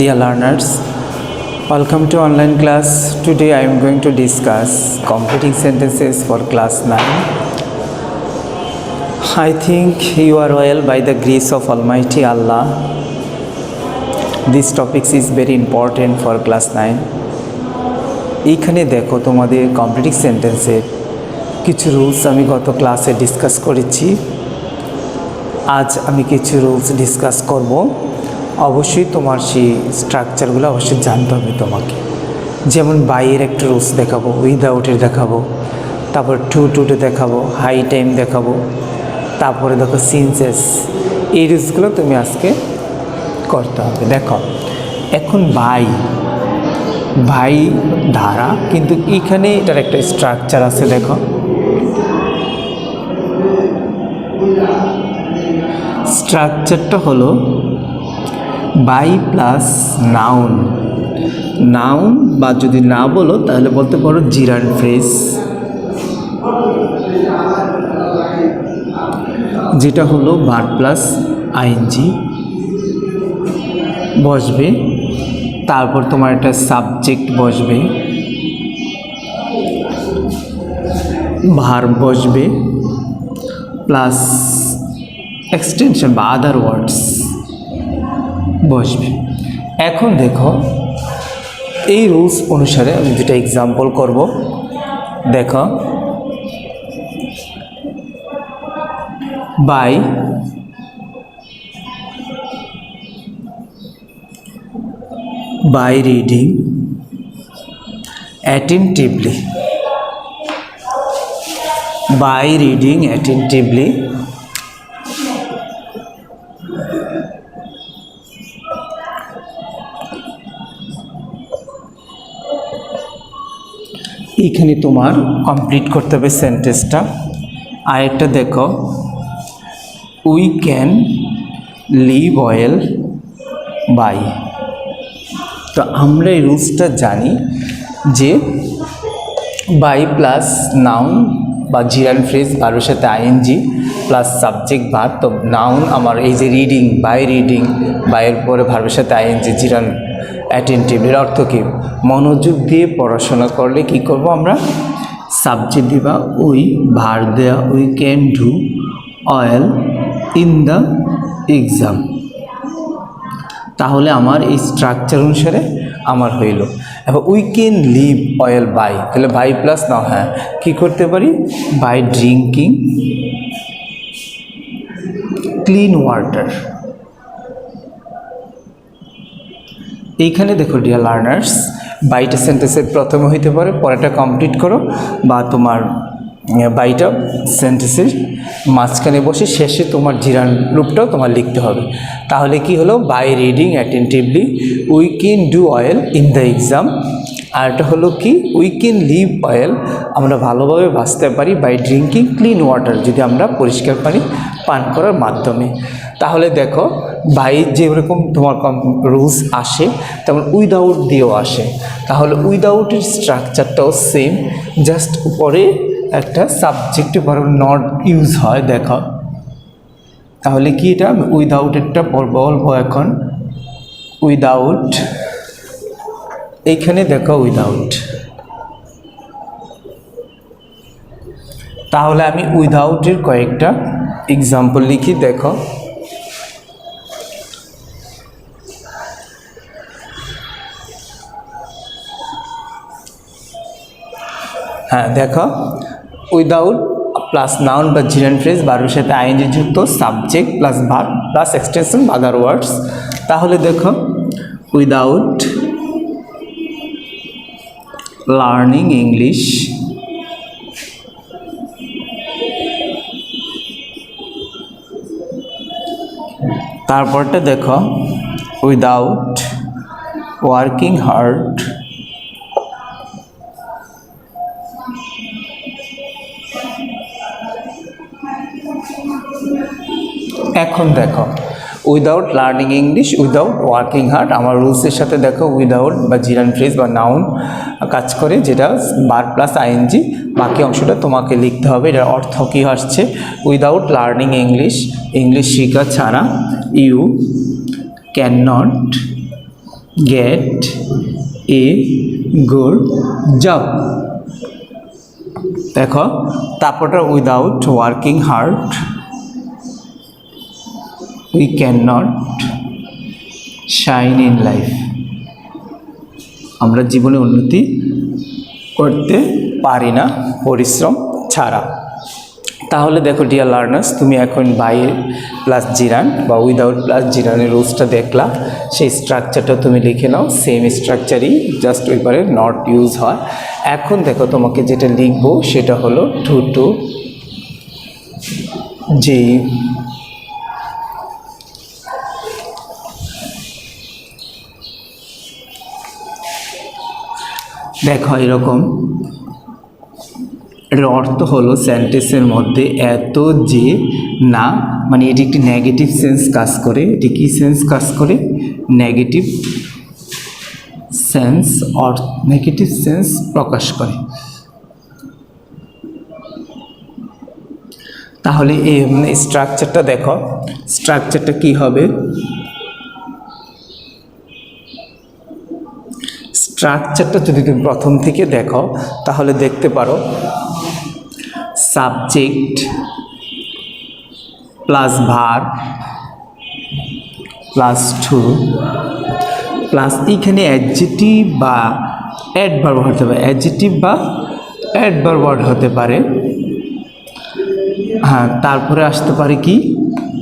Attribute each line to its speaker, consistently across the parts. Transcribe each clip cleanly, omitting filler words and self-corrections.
Speaker 1: Dear learners, welcome to online class. Today I am going to discuss completing sentences for class 9. I think you are well by the grace of Almighty Allah. This topic is very important for class 9. এইখানে দেখো তোমাদের completing সেন্টেন্সের কিছু rules আমি গত ক্লাসে discuss করেছি। আজ আমি কিছু রুলস ডিসকাস করব। অবশ্যই তোমার সেই স্ট্রাকচারগুলো অবশ্যই জানতে হবে তোমাকে। যেমন বাইয়ের একটা রুলস দেখাবো, উইদাউটের দেখাবো, তারপর টুটে দেখাবো, হাই টাইম দেখাবো, তারপরে দেখো সিনসেস। এই রুলসগুলো তুমি আজকে করতে হবে। দেখো এখন ভাই ধারা, কিন্তু এখানে এটার একটা স্ট্রাকচার আছে। দেখো স্ট্রাকচারটা হলো বাই প্লাস নাউন বা যদি না বলো তাহলে বলতে পারো জিরান্ড ফ্রেজ, যেটা হলো ভার্ব প্লাস আইএনজি বসবে, তারপর তোমার একটা সাবজেক্ট বসবে, ভার্ব বসবে প্লাস এক্সটেনশন বা আদার ওয়ার্ডস বসবে। এখন দেখো এই রুলস অনুসারে আমি দুটা এক্সাম্পল করব। দেখো by reading attentively, এখানে তোমার কমপ্লিট করতে হবে সেন্টেন্সটা। আরেকটা দেখো we can live well by. তো আমরা এই রুলসটা জানি যে বাই প্লাস নাউন বা জিরান ফ্রেজ, ভার্বের সাথে আইএনজি প্লাস সাবজেক্ট ভার্ব। তো নাউন আমার এই যে বাইয়ের পরে ভার্বের সাথে আইএনজি জিরান অ্যাটেন্টিভ। এর অর্থ কি? মনোযোগ দিয়ে পড়াশোনা করলে কি করব আমরা? সাবজেক্ট দিবা উই, ভার্ব দেওয়া we can do well in the exam. তাহলে আমার এই স্ট্রাকচার অনুসারে আমার হইল। এবার we can live well by, তাহলে বাই প্লাস নাও, হ্যাঁ কী করতে পারি? By drinking clean water. এইখানে দেখো ডিয়ার লার্নার্স, বাইটা সেন্টেন্সের প্রথমে হইতে পারে, পরেটা কমপ্লিট করো, বা তোমার বাইটা সেন্টেন্সের মাঝখানে বসে শেষে তোমার জিরান রূপটাও তোমার লিখতে হবে। তাহলে কি হলো? By reading attentively we can do well in the exam. আর এটা হলো কি? উই ক্যান লিভ ওয়েল, আমরা ভালোভাবে বাঁচতে পারি বাই ড্রিঙ্কিং ক্লিন ওয়াটার, যদি আমরা পরিষ্কার পানি পান করার মাধ্যমে। তাহলে দেখো বাই যেরকম তোমার রুলস আসে তেমন উইদাউট দিয়েও আসে। তাহলে উইদাউটের স্ট্রাকচারটাও সেম, জাস্ট উপরে একটা সাবজেক্ট ভার্ব নট ইউজ হয়। দেখো তাহলে কি এটা উইদাউটেরটা বলবো এখন উইদাউট। এইখানে দেখো উইদাউট, তাহলে আমি উইদাউটের কয়েকটা এক্সাম্পল লিখি। দেখো হ্যাঁ দেখো উইদাউট প্লাস নাউন বা জিরান ফ্রেজ, ভার্বের সাথে আইএনজি যুক্ত, subject plus verb plus extension other words. তাহলে দেখো উইদাউট লার্নিং ইংলিশ, তারপরটা দেখো উইদাউট ওয়ার্কিং হার্ড, এখন দেখো without learning English, without working hard. আমার রুলসের সাথে দেখো উইদাউট বা জিরান ফ্রেজ বা নাউন কাজ করে, যেটা ভার্ব প্লাস আইএনজি। বাকি অংশটা তোমাকে লিখতে হবে। এটার অর্থ কী আসছে? উইদাউট লার্নিং ইংলিশ শেখা ছাড়া you can not get a good job। দেখো তারপরটা without working hard we cannot shine in life। আমরা জীবনে উন্নতি করতে পারি না পরিশ্রম ছাড়া। তাহলে দেখো ডিয়ার লার্নার্স, তুমি এখন বাই প্লাস জিরান বা উইদাউট প্লাস জিরানের রুলসটা দেখলা, সেই স্ট্রাকচারটা তুমি লিখে নাও। সেম স্ট্রাকচারই, জাস্ট ওইবারে নট ইউজ হয়। এখন দেখো তোমাকে যেটা লিখবো সেটা হলো টু যে দেখো এরকম, এটার অর্থ হলো সেন্টেন্সের মধ্যে এত যে না, মানে এটি একটি নেগেটিভ সেন্স কাজ করে। এটি কি সেন্স কাজ করে? নেগেটিভ সেন্স, নেগেটিভ সেন্স প্রকাশ করে। তাহলে এই স্ট্রাকচারটা দেখো, স্ট্রাকচারটা কি হবে? স্ট্রাকচারটা যদি তুমি প্রথম থেকে দেখো তাহলে দেখতে পারো subject plus verb plus too plus এইখানে অ্যাডজেক্টিভ বা অ্যাডভার্ব হতে পারে, অ্যাডজেক্টিভ বা অ্যাডভার্ব হতে পারে। হ্যাঁ, তারপরে আসতে পারে কি,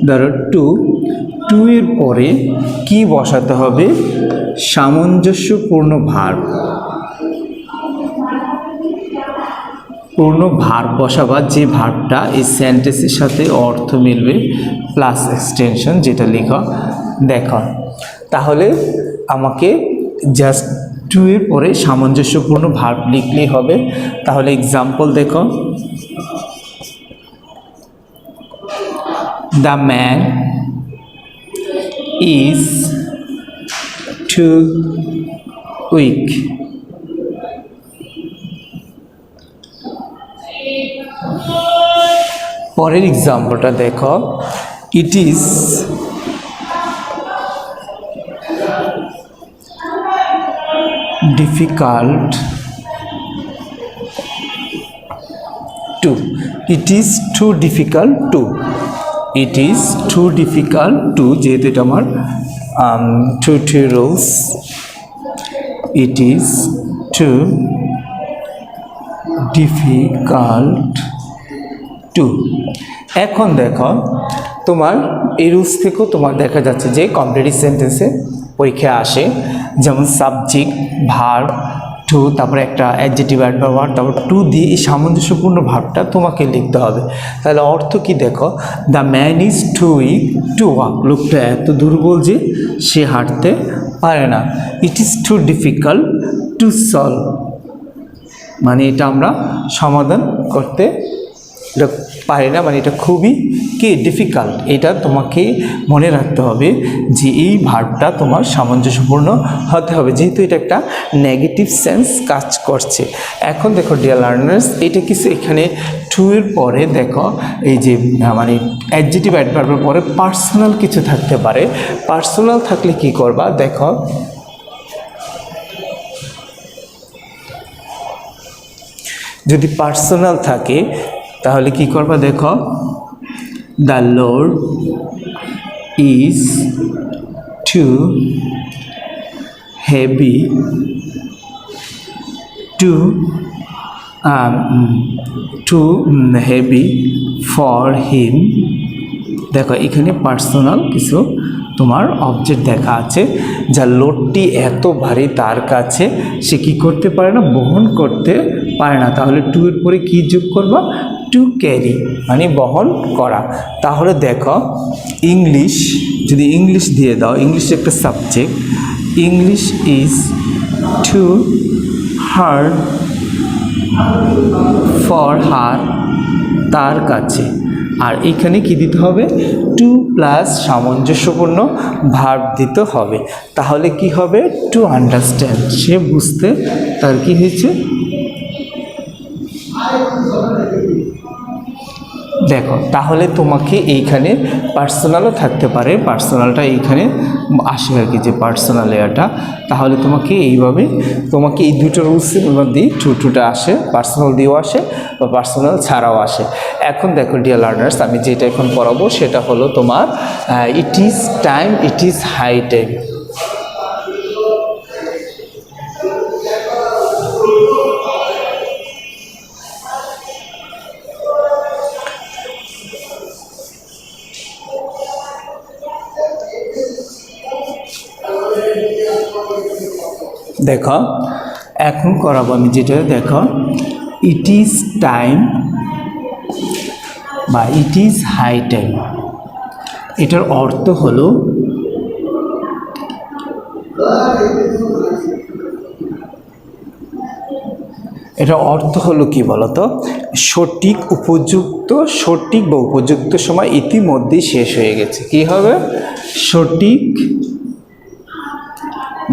Speaker 1: ধরো টু এর পরে কি বসাতে হবে? সামঞ্জস্যপূর্ণ ভার্ব, পূর্ণ ভার্ব বসাবা, যে ভার্বটা এই সেন্টেন্সের সাথে অর্থ মিলবে, প্লাস এক্সটেনশন যেটা লেখা দেখো। তাহলে আমাকে জাস্ট টু এর পরে সামঞ্জস্যপূর্ণ ভার্ব লিখলেই হবে। তাহলে এক্সাম্পল দেখো, the man is too weak. পরের এক্সাম্পলটা দেখো, it is difficult to, it is too difficult to, it is too difficult to, যেহেতু এটা আমার too rules, it is too difficult to. এখন দেখো তোমার এই রুলস থেকেও তোমার দেখা যাচ্ছে যে কমপ্লিট সেন্টেন্সে পরীক্ষা আসে, যেমন সাবজেক্ট ভার্ব টু, তারপরে একটা অ্যাডজেক্টিভ অ্যাডভার্ব, তারপর টু দিয়ে এই সামঞ্জস্যপূর্ণ ভাবটা তোমাকে লিখতে হবে। তাহলে অর্থ কি দেখো, the man is too weak to walk, লোকটা এত দুর্বল যে সে হাঁটতে পারে না। It is too difficult to solve, মানে এটা আমরা সমাধান করতে পারি না, মানে এটা খুবই কি ডিফিকাল্ট। এটা তোমাকে মনে রাখতে হবে যে এই ভার্বটা তোমার সামঞ্জস্যপূর্ণ হতে হবে, যেহেতু এটা একটা নেগেটিভ সেন্স কাজ করছে। এখন দেখো ডিয়ার লার্নার্স, এটা কিছু এখানে টু এর পরে দেখো এই যে মানে অ্যাডজেক্টিভ অ্যাডভার্বের পরে পার্সোনাল কিছু থাকতে পারে। পার্সোনাল থাকলে কি করবা দেখো, যদি পার্সোনাল থাকে তাহলে কি করবা দেখো, the load is too heavy too heavy for him. দেখো এখানে পার্সোনাল কিছু তোমার অবজেক্ট দেখা আছে, যা লোডটি এত ভারী তার কাছে সে কি করতে পারে না, বহন করতে পারে না। তাহলে টু এর পরে কি যোগ করবা, টু ক্যারি, মানে বহন করা। তাহলে দেখো ইংলিশ, যদি ইংলিশ দিয়ে দাও, ইংলিশ একটা subject, English is too hard for her, তার কাছে। আর এখানে কি দিতে হবে, টু প্লাস সামঞ্জস্যপূর্ণ ভার্ব দিতে হবে। তাহলে কি হবে, টু আন্ডারস্ট্যান্ড, সে বুঝতে তার কি হয়েছে দেখো তাহলে তোমাকে এইখানে পার্সোনালও থাকতে পারে, পার্সোনালটা এইখানে আসে আর কি, যে পার্সোনাল এয়ারটা। তাহলে তোমাকে এইভাবে তোমাকে এই দুটো রুলসের মধ্যেই টুটা আসে, পার্সোনাল দিয়েও আসে বা পার্সোনাল ছাড়াও আসে। এখন দেখো ডিয়ার লার্নার্স, আমি যেটা এখন পড়াবো সেটা হলো তোমার it is time, it is high time. দেখো এখন করাবো আমি যেটা, দেখো ইট ইজ টাইম বা ইট ইজ হাই টাইম, এটার অর্থ হলো কি বলতো, সঠিক বা উপযুক্ত সময় ইতিমধ্যেই শেষ হয়ে গেছে। কি হবে? সঠিক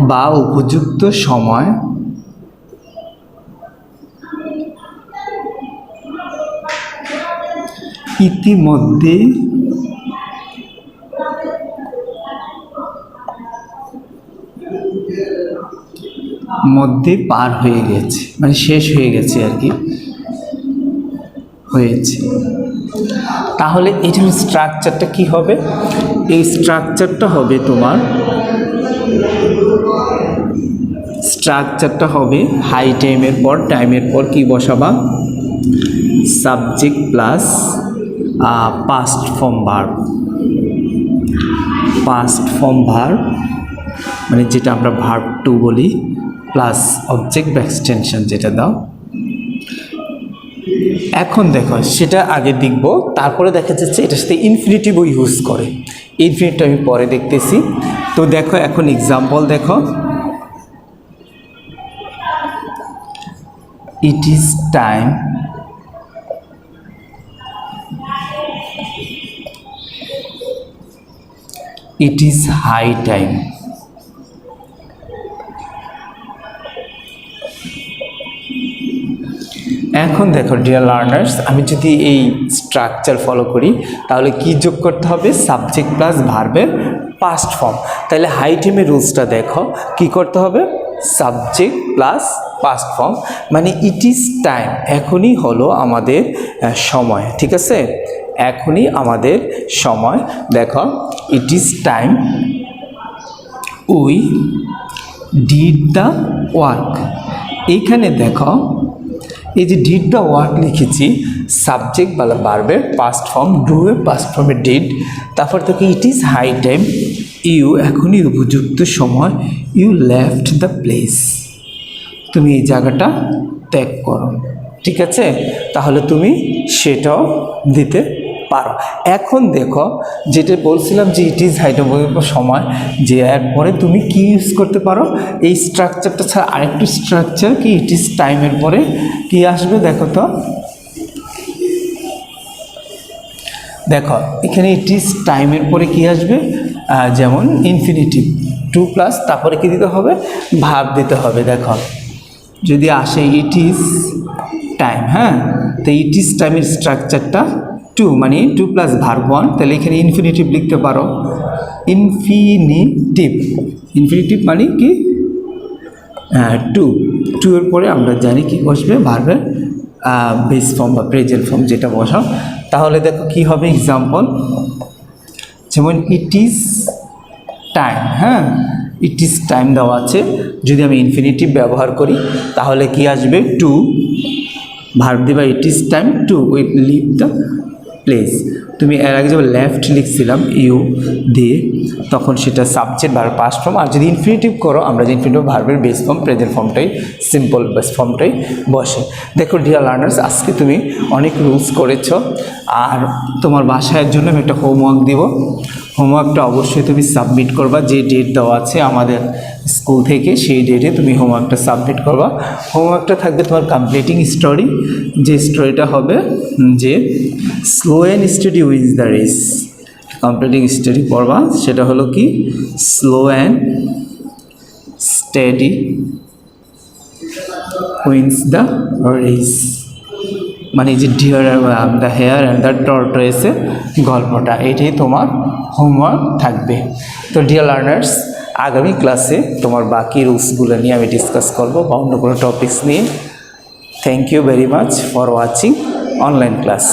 Speaker 1: বা উপযুক্ত সময় ইতিমধ্যে পার হয়ে গেছে, মানে শেষ হয়ে গেছে আর কি, হয়েছে। তাহলে এটার স্ট্রাকচারটা কি হবে? এই স্ট্রাকচারটা হবে তোমার, হাই টাইমের পর কি বসাবা? Subject plus past form verb, মানে যেটা আমরা ভার্ব টু বলি, প্লাস অবজেক্ট বা এক্সটেনশন যেটা দাও। এখন দেখো সেটা আগে দেখব, তারপরে দেখা যাচ্ছে এটার সাথে ইনফিনিটিভও ইউজ করে। ইনফিনিটিভ আমি পরে দেখতেছি। তো দেখো এখন এক্সাম্পল দেখো, it is time, it is high time. এখন দেখো ডিয়ার লার্নার্স, আমি যদি এই স্ট্রাকচার ফলো করি তাহলে কি যোগ করতে হবে? সাবজেক্ট প্লাস ভার্বের পাস্ট ফর্ম। তাহলে হাই টাইমের রুলসটা দেখো, কি করতে হবে? সাবজেক্ট প্লাস পাস্ট ফর্ম, মানে ইট ইজ টাইম, এখনই হলো আমাদের সময়। ঠিক আছে, এখনই আমাদের সময়। দেখো it is time we did the work. এইখানে দেখো এই যে ডিড দ্য ওয়ার্ক লিখেছি, সাবজেক্ট বা ভার্বের পাস্ট ফর্ম, ডু এর পাস্ট ফর্মের ডিড, তারপর থেকে it is high time, you এখনই উপযুক্ত সময়, ইউ লেফট দ্য প্লেস, তুমি এই জায়গাটা ত্যাগ করো। ঠিক আছে, তাহলে তুমি সেটাও দিতে পারো। এখন দেখো যেটা বলছিলাম যে ইট ইজ হাই টাইম সময়, যে এরপরে তুমি কি ইউজ করতে পারো? এই স্ট্রাকচারটা ছাড়া আরেকটু স্ট্রাকচার কি, ইট ইজ টাইমের পরে কি আসবে? দেখো তো, দেখো এখানে ইট ইজ টাইমের পরে কি আসবে? যেমন ইনফিনিটিভ টু প্লাস তারপরে কি দিতে হবে? ভার্ব দিতে হবে। দেখো যদি আসে ইট ইজ টাইম, হ্যাঁ, তো ইট ইজ টাইমের স্ট্রাকচারটা টু, মানে টু প্লাস ভার্ব ওয়ান, তাহলে এখানে ইনফিনিটিভ লিখতে পারো। ইনফিনিটিভ মানে কি? টু এর পরে আমরা জানি কি বসবে? ভার্বের বেস ফর্ম বা প্রেজেন্ট ফর্ম যেটা বসাও। তাহলে দেখো কি হবে এক্সাম্পল, যেমন ইট ইজ টাইম, হ্যাঁ, ইট ইজ টাইম দেওয়া আছে, যদি আমি ইনফিনিটিভ ব্যবহার করি তাহলে কি আসবে? টু, ভার্ব দিবা ইট is time to we live the place. তুমি এর আগে যখন লেফট লিখছিলাম ইউ দিয়ে, তখন সেটা সাবজেক্ট ভার্ব পাস্ট ফর্ম। আর যদি ইনফিনিটিভ করো, আমরা যে ইনফিনিটিভ ভার্বের বেস ফর্ম প্রেজেন্ট ফর্মটাই, সিম্পল বেস ফর্মটাই বসে। দেখো ডিয়ার লার্নার্স, আজকে তুমি অনেক রুলস করেছো, আর তোমার বাসায় জন্য আমি একটা হোমওয়ার্ক দিব। হোমওয়ার্কটা অবশ্যই তুমি সাবমিট করবা, যে ডেট দেওয়া আছে আমাদের স্কুল থেকে সেই ডেটে তুমি হোমওয়ার্কটা সাবমিট করবা। হোমওয়ার্কটা থাকবে তোমার কমপ্লিটিং স্টোরি, যে স্টোরিটা হবে যে slow and steady wins the race. Completing study পড়বা, সেটা হলো কি? Slow and steady wins the race. মানে যে dear the hare and the টর্টয়েসের গল্পটা, এটাই তোমার হোমওয়ার্ক থাকবে। তো ডিয়ার লার্নার্স, আগামী ক্লাসে তোমার বাকি রুলসগুলো নিয়ে আমি ডিসকাস করবো বা অন্য কোনো টপিকস নিয়ে। Thank you very much for watching online class.